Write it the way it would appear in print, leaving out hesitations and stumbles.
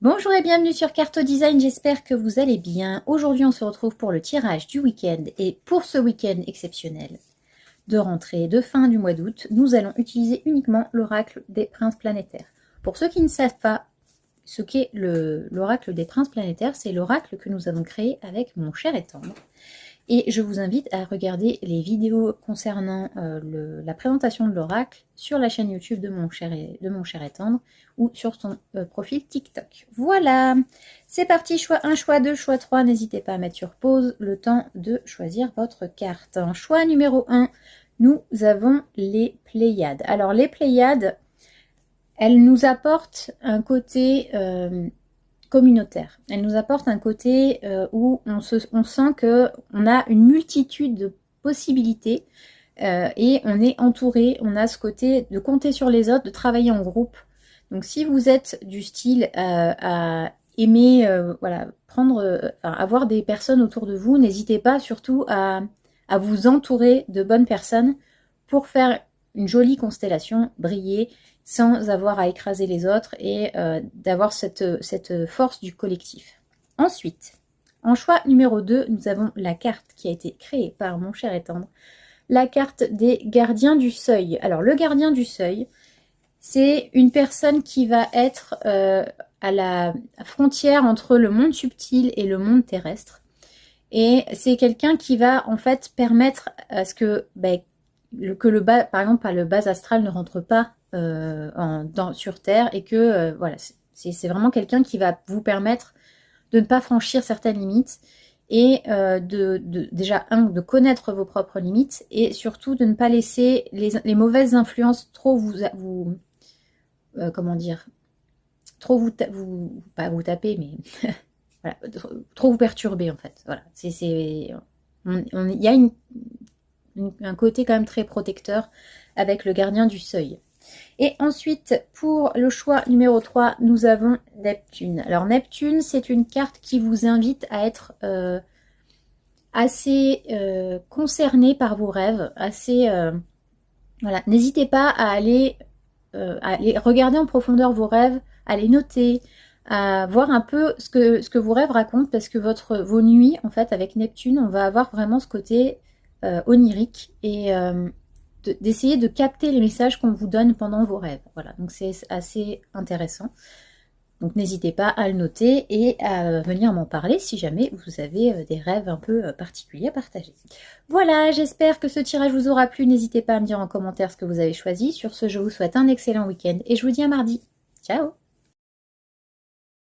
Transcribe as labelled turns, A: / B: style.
A: Bonjour et bienvenue sur Carto Design, j'espère que vous allez bien. Aujourd'hui on se retrouve pour le tirage du week-end et pour ce week-end exceptionnel de rentrée, de fin du mois d'août, nous allons utiliser uniquement l'oracle des princes planétaires. Pour ceux qui ne savent pas ce qu'est l'oracle des princes planétaires, c'est l'oracle que nous avons créé avec mon cher et tendre. Et je vous invite à regarder les vidéos concernant la présentation de l'oracle sur la chaîne YouTube de mon cher et tendre ou sur son profil TikTok. Voilà, c'est parti, choix 1, choix 2, choix 3. N'hésitez pas à mettre sur pause le temps de choisir votre carte. Choix numéro 1, nous avons les Pléiades. Alors les Pléiades, elles nous apportent un côté communautaire. Elle nous apporte un côté où on sent qu'on a une multitude de possibilités et on est entouré, on a ce côté de compter sur les autres, de travailler en groupe. Donc si vous êtes du style à aimer voilà, avoir des personnes autour de vous, n'hésitez pas surtout à vous entourer de bonnes personnes pour faire une jolie constellation, briller, sans avoir à écraser les autres et d'avoir cette force du collectif. Ensuite, en choix numéro 2, nous avons la carte qui a été créée par mon cher et tendre, la carte des gardiens du seuil. Alors le gardien du seuil, c'est une personne qui va être à la frontière entre le monde subtil et le monde terrestre. Et c'est quelqu'un qui va en fait permettre à ce que, par exemple, le bas astral ne rentre pas sur Terre et que voilà, c'est vraiment quelqu'un qui va vous permettre de ne pas franchir certaines limites et déjà de connaître vos propres limites et surtout de ne pas laisser les mauvaises influences trop pas vous taper, mais voilà, trop vous perturber en fait. Voilà, il y a un côté quand même très protecteur avec le gardien du seuil. Et ensuite, pour le choix numéro 3, nous avons Neptune. Alors Neptune, c'est une carte qui vous invite à être assez concerné par vos rêves, voilà. N'hésitez pas à aller regarder en profondeur vos rêves, à les noter, à voir un peu ce que vos rêves racontent, parce que vos nuits, en fait, avec Neptune, on va avoir vraiment ce côté onirique et d'essayer de capter les messages qu'on vous donne pendant vos rêves. Voilà, donc c'est assez intéressant. Donc n'hésitez pas à le noter et à venir m'en parler si jamais vous avez des rêves un peu particuliers à partager. Voilà, j'espère que ce tirage vous aura plu. N'hésitez pas à me dire en commentaire ce que vous avez choisi. Sur ce, je vous souhaite un excellent week-end et je vous dis à mardi. Ciao!